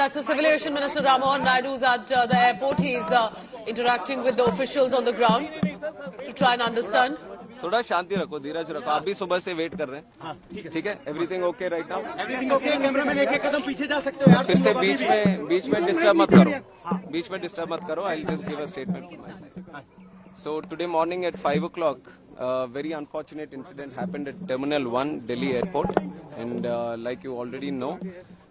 That's the Civil Aviation Minister Ramohan Naidu is at the airport. He's interacting with the officials on the ground to try and understand. थोड़ा शांति रखो, धीरज रखो. आप भी सुबह से wait कर रहे हैं. ठीक है? Everything okay right now? Everything okay. Cameraman एक कदम पीछे जा सकते हो यार. फिर से बीच में डिस्टर्ब मत करो. बीच में डिस्टर्ब मत करो. I'll just give a statement from my side. So today morning at 5 o'clock, a very unfortunate incident happened at Terminal 1, Delhi Airport, and like you already know,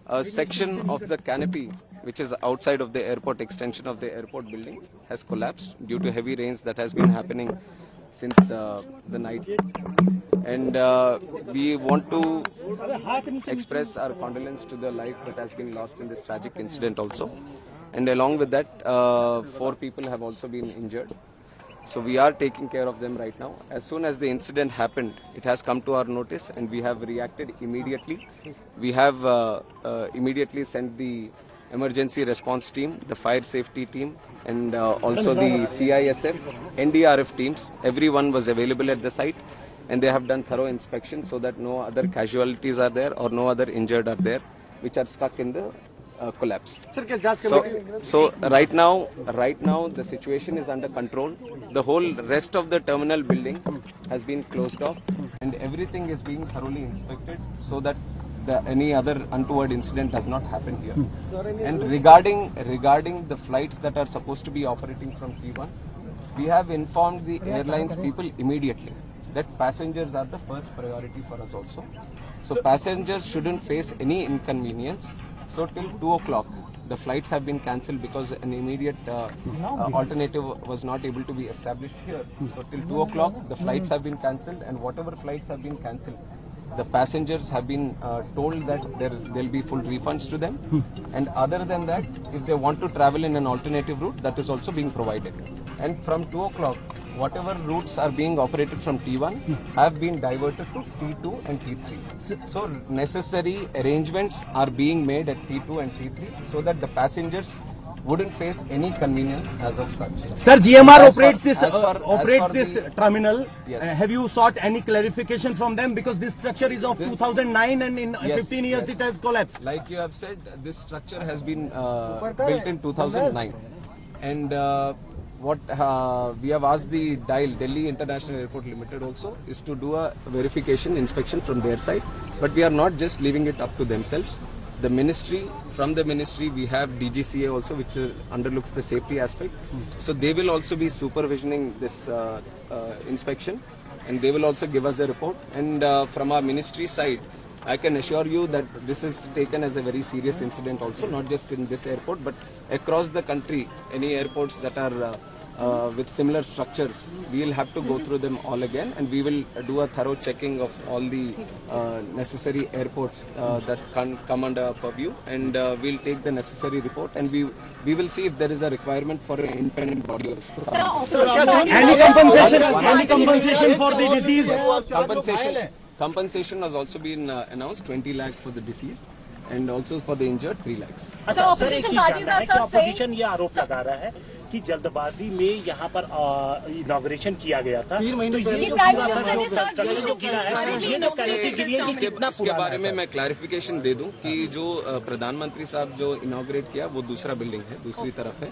a section of the canopy, which is outside of the airport extension of the airport building, has collapsed due to heavy rains that has been happening since the night. And we want to express our condolence to the life that has been lost in this tragic incident also. And along with that, 4 people have also been injured. So we are taking care of them right now. As soon as the incident happened, it has come to our notice and we have reacted immediately. We have immediately sent the emergency response team, the fire safety team, and also the CISF, NDRF teams. Everyone was available at the site and they have done thorough inspection so that no other casualties are there or no other injured are there which are stuck in the collapse. So right now the situation is under control. The whole rest of the terminal building has been closed off and everything is being thoroughly inspected so that any other untoward incident does not happen here. And regarding the flights that are supposed to be operating from T1, we have informed the airlines people immediately that passengers are the first priority for us also. So passengers shouldn't face any inconvenience. So till 2 o'clock, the flights have been cancelled because an immediate alternative was not able to be established here. So till 2 o'clock, the flights have been cancelled, and whatever flights have been cancelled, the passengers have been told that there will be full refunds to them. And other than that, if they want to travel in an alternative route, that is also being provided. And from 2 o'clock, whatever routes are being operated from T1 have been diverted to T2 and T3. So necessary arrangements are being made at T2 and T3 so that the passengers wouldn't face any convenience as of such. Sir, GMR operates this terminal. Yes. Have you sought any clarification from them, because this structure is of 2009 and in 15 years it has collapsed? Like you have said, this structure has been built in 2009, and what we have asked the DIAL, Delhi International Airport Limited also, is to do a verification inspection from their side. But we are not just leaving it up to themselves. The ministry, from the ministry we have DGCA also, which underlooks the safety aspect. So they will also be supervisioning this inspection, and they will also give us a report. And from our ministry side, I can assure you that this is taken as a very serious incident also, not just in this airport, but across the country. Any airports that are with similar structures, we will have to go through them all again, and we will do a thorough checking of all the necessary airports that can come under our purview, and we'll take the necessary report, and we will see if there is a requirement for an independent body. Any compensation for the disease? Compensation has also been announced, 20 lakh for the deceased, and also for the injured 3 lakhs. So opposition parties are opposition ये आरोप लगा रहा है कि जल्दबाजी में यहाँ पर इनॉग्रेशन किया गया था. इसके बारे में मैं क्लैरिफिकेशन दे दूं कि जो प्रधानमंत्री साहब जो इनॉग्रेट किया वो दूसरा बिल्डिंग है, दूसरी तरफ है.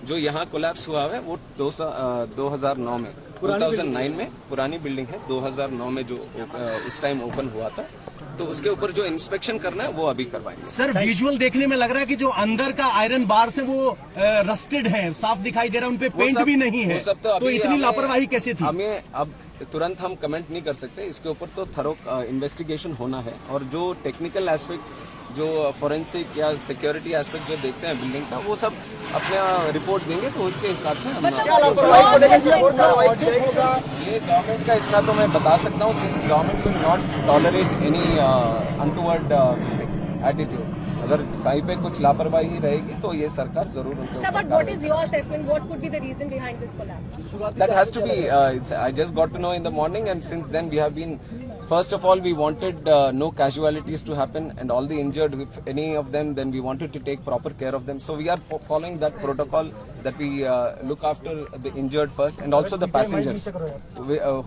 जो यहाँ कोलैप्स हुआ है वो 2009 में 2009 में पुरानी बिल्डिंग है. 2009 में जो उस टाइम ओपन हुआ था, तो उसके ऊपर जो इंस्पेक्शन करना है वो अभी करवाएंगे. सर, विजुअल देखने में लग रहा है कि जो अंदर का आयरन बार से वो रस्टेड है, साफ दिखाई दे रहा है, उनपे पेंट भी नहीं है. तो इतनी लापरवाही कैसे थी? हमें अब तुरंत हम कमेंट नहीं कर सकते. इसके ऊपर तो थरो इन्वेस्टिगेशन होना है, और जो टेक्निकल एस्पेक्ट, जो फोरेंसिक या सिक्योरिटी एस्पेक्ट जो देखते हैं बिल्डिंग का, वो सब अपना रिपोर्ट देंगे, तो उसके हिसाब से हम ये गवर्नमेंट का इतना तो मैं बता सकता हूँ कि government will not tolerate any untoward attitude. अगर कहीं पे कुछ लापरवाही रहेगी तो ये सरकार जरूर उनको. But what is your assessment? What could be the reason behind this collapse? That has to be. I just got to know in the morning, and since then we have been. First of all, we wanted no casualties to happen, and all the injured, if any of them, then we wanted to take proper care of them. So we are following that protocol, that we look after the injured first, and also the passengers.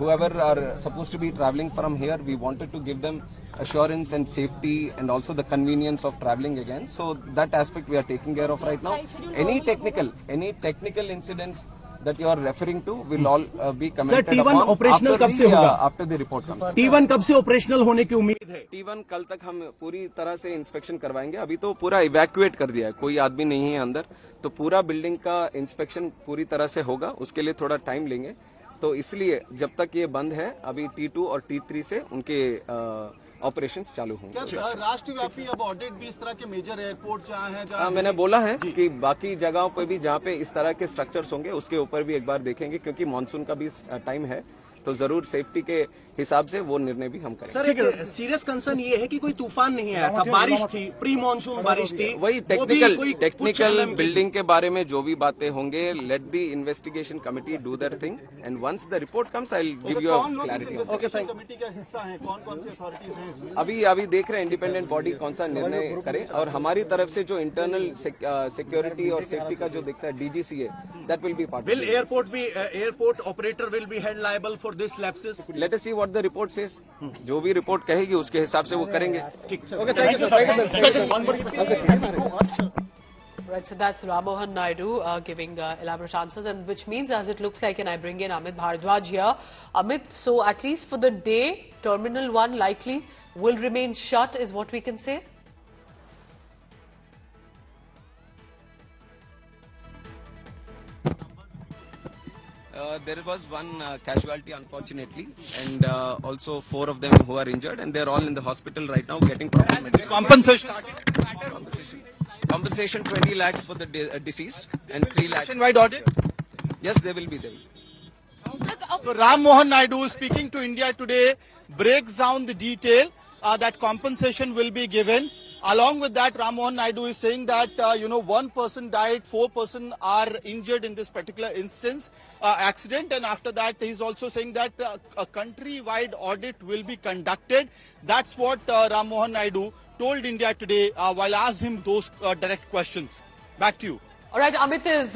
Whoever are supposed to be traveling from here, we wanted to give them assurance and safety and also the convenience of traveling again. So that aspect we are taking care of right now. Any technical incidents that you are referring to will all be commented T1 upon operational कब से होगा? after the report comes. T1 कब से operational होने की उम्मीद है? T1 कल तक हम पूरी तरह से इंस्पेक्शन करवाएंगे. अभी तो पूरा इवैक्यूएट कर दिया है, कोई आदमी नहीं है अंदर, तो पूरा बिल्डिंग का इंस्पेक्शन पूरी तरह से होगा. उसके लिए थोड़ा टाइम लेंगे, तो इसलिए जब तक ये बंद है अभी T2 और T3 से उनके ऑपरेशंस चालू होंगे. राष्ट्रव्यापी अब ऑडिट भी इस तरह के मेजर एयरपोर्ट जहाँ हैं, मैंने बोला है कि बाकी जगहों पे भी जहाँ पे इस तरह के स्ट्रक्चर्स होंगे उसके ऊपर भी एक बार देखेंगे, क्योंकि मानसून का भी टाइम है, तो जरूर सेफ्टी के हिसाब से वो निर्णय भी हम करेंगे. सर, एक सीरियस कंसर्न ये है कि कोई तूफान नहीं आया था, बारिश थी, प्री मानसून बारिश थी. वही टेक्निकल बिल्डिंग के बारे में जो भी बातें होंगे, let the investigation committee do their thing and once the report comes I will give you a clarity. Committee का हिस्सा है, कौन सी अथॉरिटीज हैं इसमें? अभी देख रहे हैं इंडिपेंडेंट बॉडी कौन सा निर्णय करे, और हमारी तरफ से जो इंटरनल सिक्योरिटी और सेफ्टी का जो दिखता है DGCA, that will be part. Will airport operator will be held liable for this lapses? Let us see what the report says. जो भी रिपोर्ट कहेगी उसके हिसाब से वो करेंगे. Right, so that's Ram Mohan Naidu giving elaborate answers, and which means, as it looks like, and I bring in Amit Bhardwaj here. Amit, so at least for the day, Terminal 1 likely will remain shut, is what we can say? There was one casualty, unfortunately, and also 4 of them who are injured, and they're all in the hospital right now getting proper medical. Compensation 20 lakhs for the deceased and 3 lakhs. Nationwide audit? Yes, they will be there. So Ram Mohan Naidu, speaking to India Today, breaks down the detail that compensation will be given. Along with that, Ram Mohan Naidu is saying that, 1 person died, 4 persons are injured in this particular instance, accident. And after that, he's also saying that a country-wide audit will be conducted. That's what Ram Mohan Naidu told India Today while asked him those direct questions. Back to you. All right, Amit is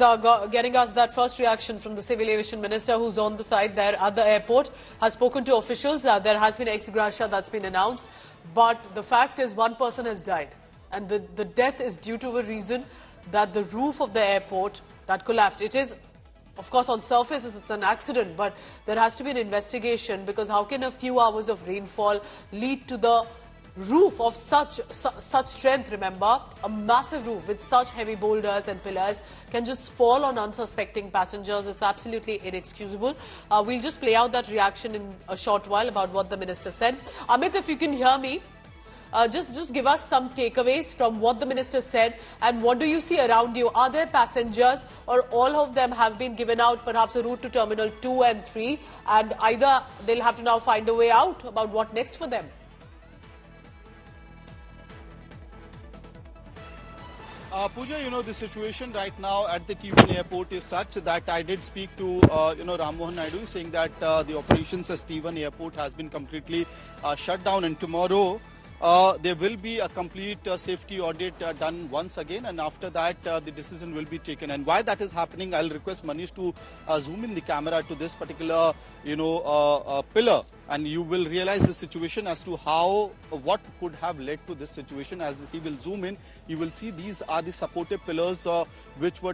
getting us that first reaction from the Civil Aviation Minister, who's on the side there at the airport, has spoken to officials. There has been ex gratia that's been announced. But the fact is 1 person has died. And the death is due to a reason that the roof of the airport that collapsed. It is, of course, on surface it's an accident, but there has to be an investigation, because how can a few hours of rainfall lead to the roof of such strength? Remember, a massive roof with such heavy boulders and pillars can just fall on unsuspecting passengers. It's absolutely inexcusable. We'll just play out that reaction in a short while about what the minister said. Amit, if you can hear me, just give us some takeaways from what the minister said, and what do you see around you? Are there passengers, or all of them have been given out perhaps a route to Terminal 2 and 3, and either they'll have to now find a way out? About what next for them? Pooja, the situation right now at the T1 airport is such that I did speak to, Ram Mohan Naidu, saying that the operations at T1 airport has been completely shut down, and tomorrow there will be a complete safety audit done once again, and after that the decision will be taken. And why that is happening, I'll request Manish to zoom in the camera to this particular, pillar, and you will realize the situation as to what could have led to this situation. As he will zoom in, you will see these are the supportive pillars which were,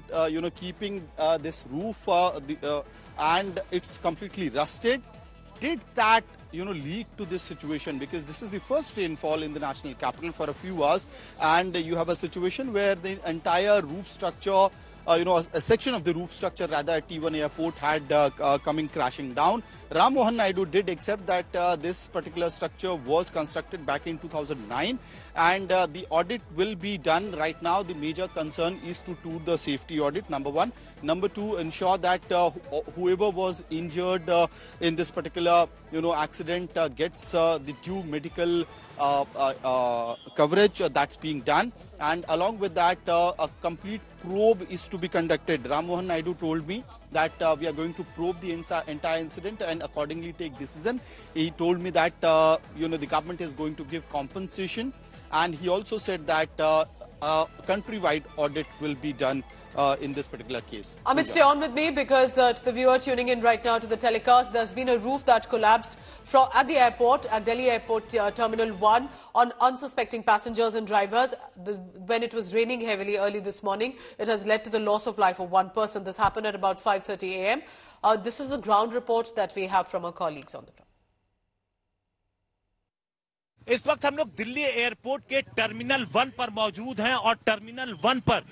keeping this roof, and it's completely rusted. Did that, lead to this situation? Because this is the first rainfall in the national capital for a few hours, and you have a situation where the entire roof structure, a section of the roof structure rather at T1 airport had coming crashing down. Ram Mohan Naidu did accept that this particular structure was constructed back in 2009, and the audit will be done right now. The major concern is to do the safety audit, number 1. Number 2, ensure that whoever was injured in this particular accident gets the due medical coverage that's being done. And along with that, a complete probe is to be conducted. Ram Mohan Naidu told me that we are going to probe the entire incident and accordingly take decision. He told me that the government is going to give compensation, and he also said that countrywide audit will be done in this particular case. Amit, stay on with me because to the viewer tuning in right now to the telecast, there's been a roof that collapsed at the airport, at Delhi Airport Terminal 1 on unsuspecting passengers and drivers. When it was raining heavily early this morning, it has led to the loss of life of one person. This happened at about 5:30 a.m. This is the ground report that we have from our colleagues on the ground. इस वक्त हम लोग Delhi airport के terminal 1 पर मौजूद हैं और terminal 1 पर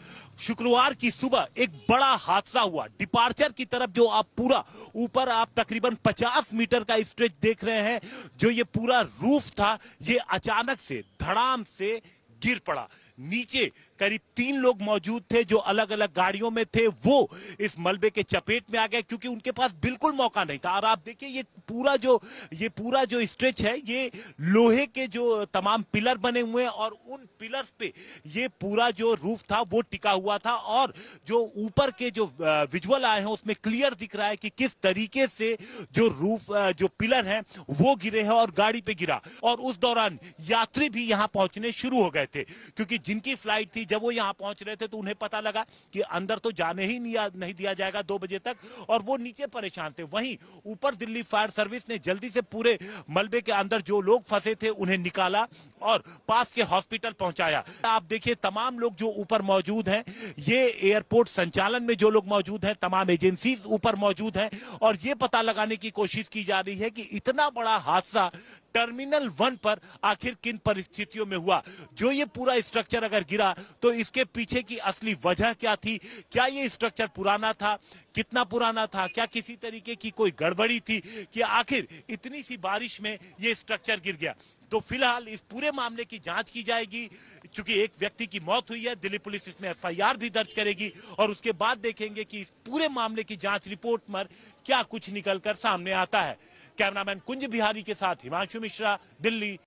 शुक्रवार की सुबह एक बड़ा हादसा हुआ। डिपार्चर की तरफ जो आप पूरा ऊपर आप तकरीबन 50 मीटर का स्ट्रेच देख रहे हैं, जो ये पूरा रूफ था, ये अचानक से धड़ाम से गिर पड़ा। नीचे करीब 3 लोग मौजूद थे जो अलग अलग गाड़ियों में थे, वो इस मलबे के चपेट में आ गए क्योंकि उनके पास बिल्कुल मौका नहीं था। और आप देखिए ये पूरा जो स्ट्रेच है, ये लोहे के जो तमाम पिलर बने हुए हैं और उन पिलर्स पे ये पूरा जो रूफ था वो टिका हुआ था। और जो ऊपर के जो विजुअल आए हैं उसमें क्लियर दिख रहा है कि किस तरीके से जो रूफ जो पिलर हैं वो गिरे हैं और गाड़ी पे गिरा। और उस दौरान यात्री भी यहां पहुंचने शुरू हो गए थे क्योंकि जिनकी फ्लाइट थी, जब वो यहां पहुंच रहे थे तो उन्हें पता लगा कि अंदर तो जाने ही नहीं दिया जाएगा 2 बजे तक, और वो नीचे परेशान थे। वहीं ऊपर दिल्ली फायर सर्विस ने जल्दी से पूरे मलबे के अंदर जो लोग फंसे थे उन्हें निकाला और पास के हॉस्पिटल पहुंचाया। आप देखिए तमाम लोग जो ऊपर मौजूद हैं, ये एयरपोर्ट संचालन में जो लोग मौजूद हैं, तमाम एजेंसीज ऊपर मौजूद हैं और ये पता लगाने की कोशिश की जा रही है कि इतना बड़ा हादसा टर्मिनल 1 पर आखिर किन परिस्थितियों में हुआ। जो ये पूरा स्ट्रक्चर अगर गिरा तो इसके पीछे की असली वजह क्या थी? क्या ये स्ट्रक्चर पुराना था? कितना पुराना था? क्या किसी तरीके की कोई गड़बड़ी थी कि आखिर इतनी सी बारिश में ये स्ट्रक्चर गिर गया? तो फिलहाल इस पूरे मामले की जांच की जाएगी। चूंकि एक व्यक्ति की मौत हुई है, दिल्ली पुलिस इसमें एफआईआर भी दर्ज करेगी और उसके बाद देखेंगे कि इस पूरे मामले की जांच रिपोर्ट पर क्या कुछ निकलकर सामने आता है। कैमरामैन कुंज बिहारी के साथ हिमांशु मिश्रा, दिल्ली।